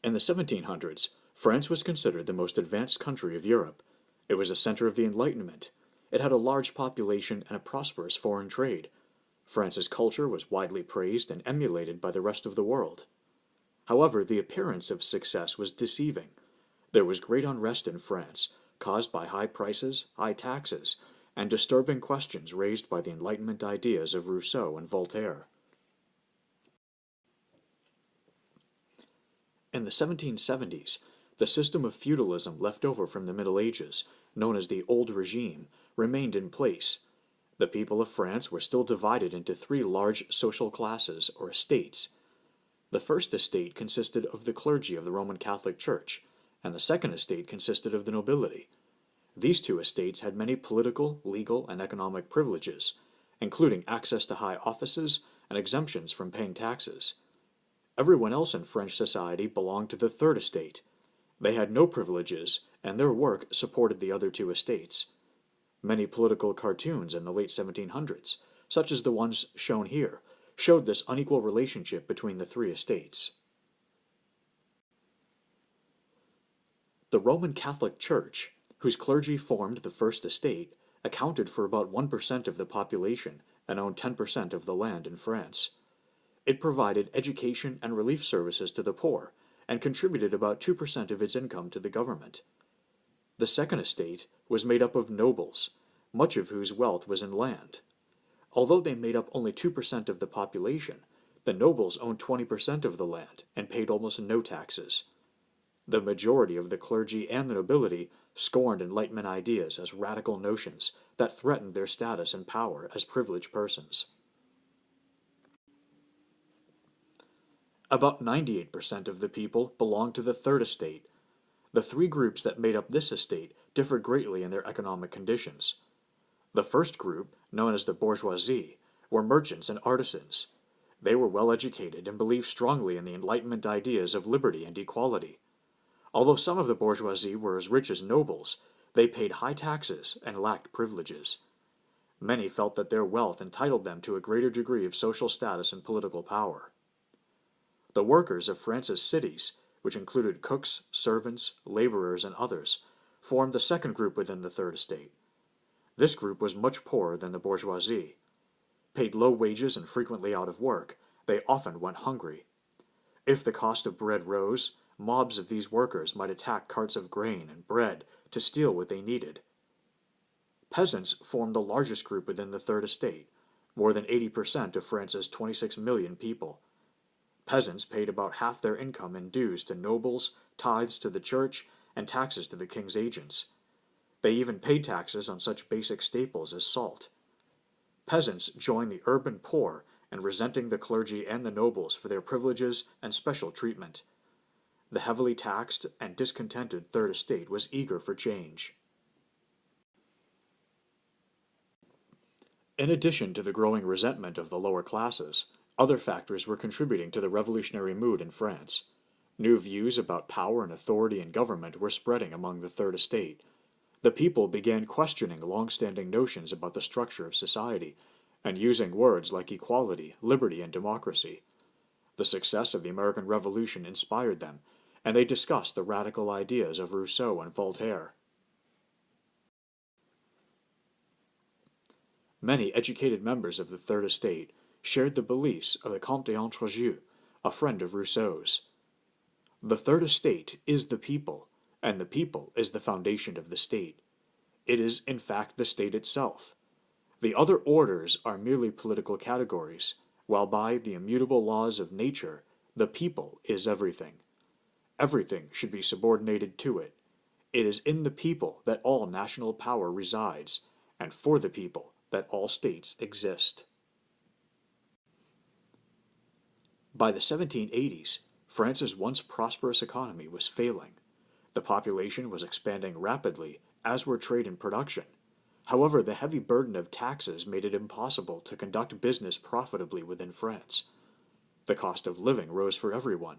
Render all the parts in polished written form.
In the 1700s, France was considered the most advanced country of Europe. It was a center of the Enlightenment. It had a large population and a prosperous foreign trade. France's culture was widely praised and emulated by the rest of the world. However, the appearance of success was deceiving. There was great unrest in France, caused by high prices, high taxes, and disturbing questions raised by the Enlightenment ideas of Rousseau and Voltaire. In the 1770s, the system of feudalism left over from the Middle Ages, known as the Old Regime, remained in place. The people of France were still divided into three large social classes, or estates. The first estate consisted of the clergy of the Roman Catholic Church, and the second estate consisted of the nobility. These two estates had many political, legal, and economic privileges, including access to high offices and exemptions from paying taxes. Everyone else in French society belonged to the third estate. They had no privileges, and their work supported the other two estates. Many political cartoons in the late 1700s, such as the ones shown here, showed this unequal relationship between the three estates. The Roman Catholic Church, whose clergy formed the first estate, accounted for about 1% of the population and owned 10% of the land in France. It provided education and relief services to the poor and contributed about 2% of its income to the government. The second estate was made up of nobles, much of whose wealth was in land. Although they made up only 2% of the population, the nobles owned 20% of the land and paid almost no taxes. The majority of the clergy and the nobility scorned Enlightenment ideas as radical notions that threatened their status and power as privileged persons. About 98% of the people belonged to the third estate. The three groups that made up this estate differed greatly in their economic conditions. The first group, known as the bourgeoisie, were merchants and artisans. They were well educated and believed strongly in the Enlightenment ideas of liberty and equality. Although some of the bourgeoisie were as rich as nobles, they paid high taxes and lacked privileges. Many felt that their wealth entitled them to a greater degree of social status and political power. The workers of France's cities, which included cooks, servants, laborers, and others, formed the second group within the third estate. This group was much poorer than the bourgeoisie. Paid low wages and frequently out of work, they often went hungry. If the cost of bread rose, mobs of these workers might attack carts of grain and bread to steal what they needed. Peasants formed the largest group within the third estate, more than 80% of France's 26 million people. Peasants paid about half their income in dues to nobles, tithes to the church, and taxes to the king's agents. They even paid taxes on such basic staples as salt. Peasants joined the urban poor in resenting the clergy and the nobles for their privileges and special treatment. The heavily taxed and discontented third estate was eager for change. In addition to the growing resentment of the lower classes, other factors were contributing to the revolutionary mood in France. New views about power and authority in government were spreading among the third estate. The people began questioning long-standing notions about the structure of society, and using words like equality, liberty, and democracy. The success of the American Revolution inspired them, and they discussed the radical ideas of Rousseau and Voltaire. Many educated members of the Third Estate shared the beliefs of the Comte d'Entrejeu, a friend of Rousseau's. The Third Estate is the people, and the people is the foundation of the state. It is, in fact, the state itself. The other orders are merely political categories, while by the immutable laws of nature, the people is everything. Everything should be subordinated to it. It is in the people that all national power resides, and for the people that all states exist. By the 1780s, France's once prosperous economy was failing. The population was expanding rapidly, as were trade and production. However, the heavy burden of taxes made it impossible to conduct business profitably within France. The cost of living rose for everyone.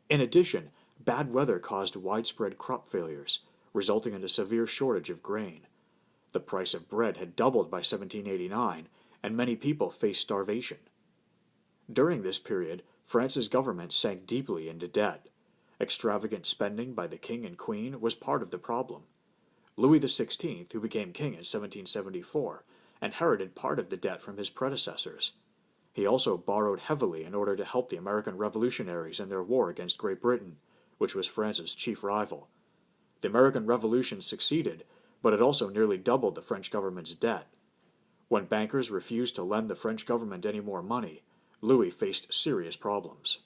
In addition, bad weather caused widespread crop failures, resulting in a severe shortage of grain. The price of bread had doubled by 1789, and many people faced starvation. During this period, France's government sank deeply into debt. Extravagant spending by the king and queen was part of the problem. Louis XVI, who became king in 1774, inherited part of the debt from his predecessors. He also borrowed heavily in order to help the American revolutionaries in their war against Great Britain, which was France's chief rival. The American Revolution succeeded, but it also nearly doubled the French government's debt. When bankers refused to lend the French government any more money, Louis faced serious problems.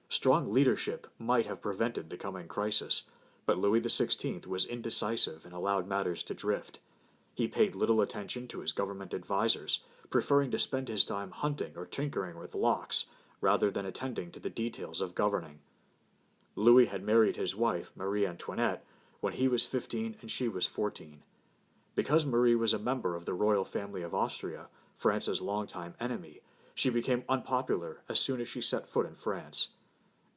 Strong leadership might have prevented the coming crisis, but Louis XVI was indecisive and allowed matters to drift. He paid little attention to his government advisors, preferring to spend his time hunting or tinkering with locks rather than attending to the details of governing. Louis had married his wife, Marie Antoinette, when he was 15 and she was 14. Because Marie was a member of the royal family of Austria, France's longtime enemy, she became unpopular as soon as she set foot in France.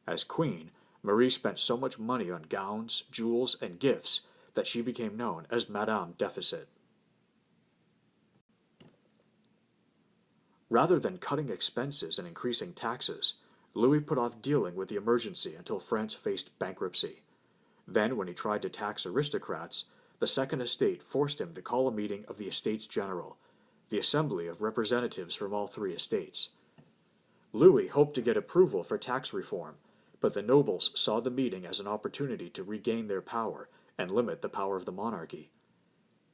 As queen, Marie spent so much money on gowns, jewels, and gifts that she became known as Madame Deficit. Rather than cutting expenses and increasing taxes, Louis put off dealing with the emergency until France faced bankruptcy. Then, when he tried to tax aristocrats, the Second Estate forced him to call a meeting of the Estates General, the assembly of representatives from all three estates. Louis hoped to get approval for tax reform, but the nobles saw the meeting as an opportunity to regain their power and limit the power of the monarchy.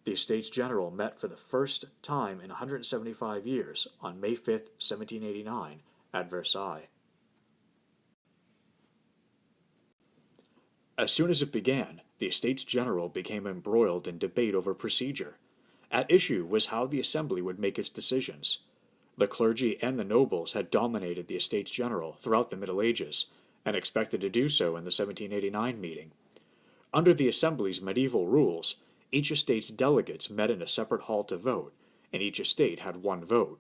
The Estates General met for the first time in 175 years on May 5, 1789, at Versailles. As soon as it began, the Estates General became embroiled in debate over procedure. At issue was how the assembly would make its decisions. The clergy and the nobles had dominated the Estates General throughout the Middle Ages, and expected to do so in the 1789 meeting. Under the Assembly's medieval rules, each estate's delegates met in a separate hall to vote, and each estate had one vote.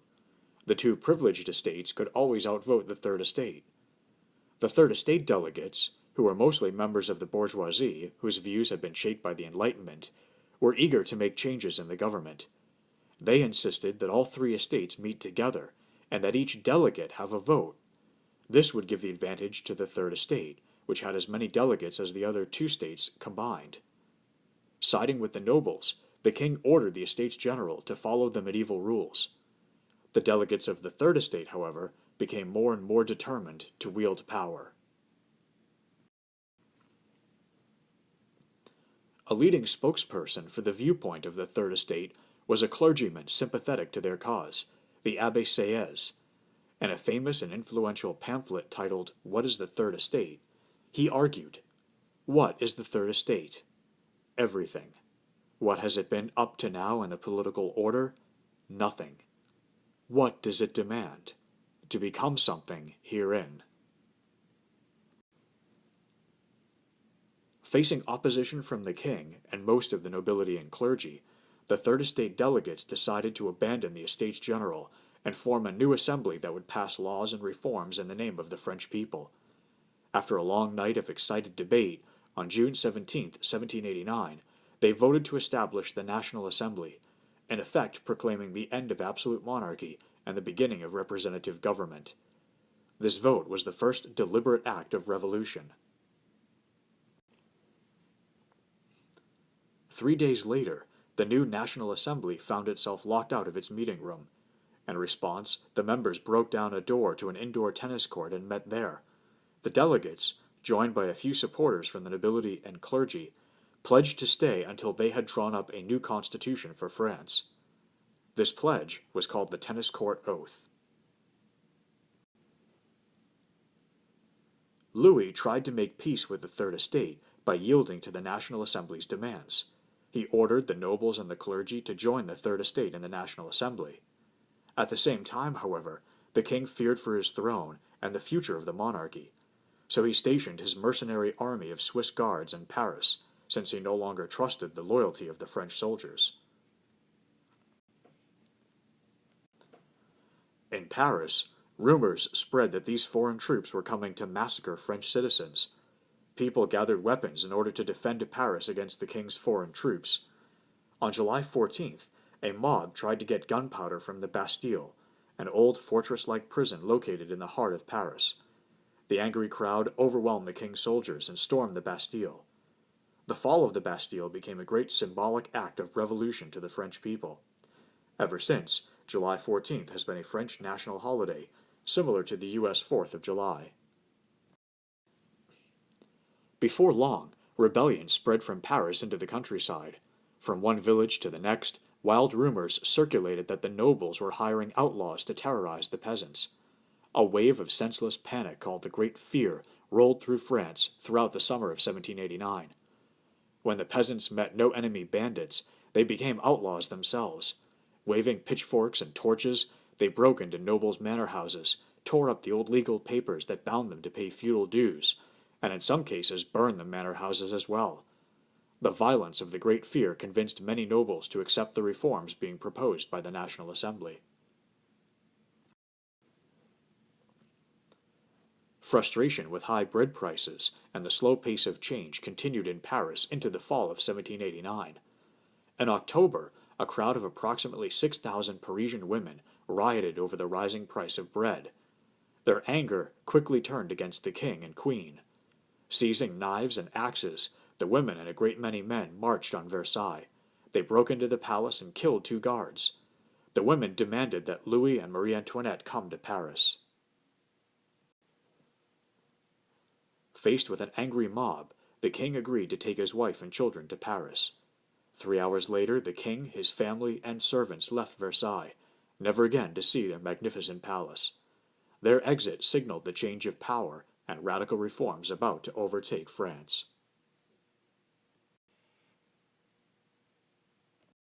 The two privileged estates could always outvote the Third Estate. The Third Estate delegates, who were mostly members of the bourgeoisie whose views had been shaped by the Enlightenment, were eager to make changes in the government. They insisted that all three estates meet together, and that each delegate have a vote. This would give the advantage to the Third Estate, which had as many delegates as the other two states combined. Siding with the nobles, the king ordered the Estates General to follow the medieval rules. The delegates of the Third Estate, however, became more and more determined to wield power. A leading spokesperson for the viewpoint of the Third Estate was a clergyman sympathetic to their cause, the Abbé Sieyès. In a famous and influential pamphlet titled "What is the Third Estate?" he argued, "What is the Third Estate? Everything. What has it been up to now in the political order? Nothing. What does it demand? To become something herein." Facing opposition from the king and most of the nobility and clergy, the Third Estate delegates decided to abandon the Estates General and form a new assembly that would pass laws and reforms in the name of the French people. After a long night of excited debate, on June 17, 1789, they voted to establish the National Assembly, in effect proclaiming the end of absolute monarchy and the beginning of representative government. This vote was the first deliberate act of revolution. 3 days later, the new National Assembly found itself locked out of its meeting room. In response, the members broke down a door to an indoor tennis court and met there. The delegates, joined by a few supporters from the nobility and clergy, pledged to stay until they had drawn up a new constitution for France. This pledge was called the Tennis Court Oath. Louis tried to make peace with the Third Estate by yielding to the National Assembly's demands. He ordered the nobles and the clergy to join the Third Estate in the National Assembly. At the same time, however, the king feared for his throne and the future of the monarchy, so he stationed his mercenary army of Swiss guards in Paris, since he no longer trusted the loyalty of the French soldiers. In Paris, rumors spread that these foreign troops were coming to massacre French citizens. People gathered weapons in order to defend Paris against the king's foreign troops. On July 14th, a mob tried to get gunpowder from the Bastille, an old fortress-like prison located in the heart of Paris. The angry crowd overwhelmed the king's soldiers and stormed the Bastille. The fall of the Bastille became a great symbolic act of revolution to the French people. Ever since, July 14th has been a French national holiday, similar to the U.S. 4th of July. Before long, rebellion spread from Paris into the countryside. From one village to the next, wild rumors circulated that the nobles were hiring outlaws to terrorize the peasants. A wave of senseless panic called the Great Fear rolled through France throughout the summer of 1789. When the peasants met no enemy bandits, they became outlaws themselves. Waving pitchforks and torches, they broke into nobles' manor houses, tore up the old legal papers that bound them to pay feudal dues, and in some cases burned the manor houses as well. The violence of the Great Fear convinced many nobles to accept the reforms being proposed by the National Assembly. Frustration with high bread prices and the slow pace of change continued in Paris into the fall of 1789. In October, a crowd of approximately 6,000 Parisian women rioted over the rising price of bread. Their anger quickly turned against the king and queen. Seizing knives and axes, the women and a great many men marched on Versailles. They broke into the palace and killed 2 guards. The women demanded that Louis and Marie Antoinette come to Paris. Faced with an angry mob, the king agreed to take his wife and children to Paris. 3 hours later, the king, his family, and servants left Versailles, never again to see their magnificent palace. Their exit signaled the change of power and radical reforms about to overtake France.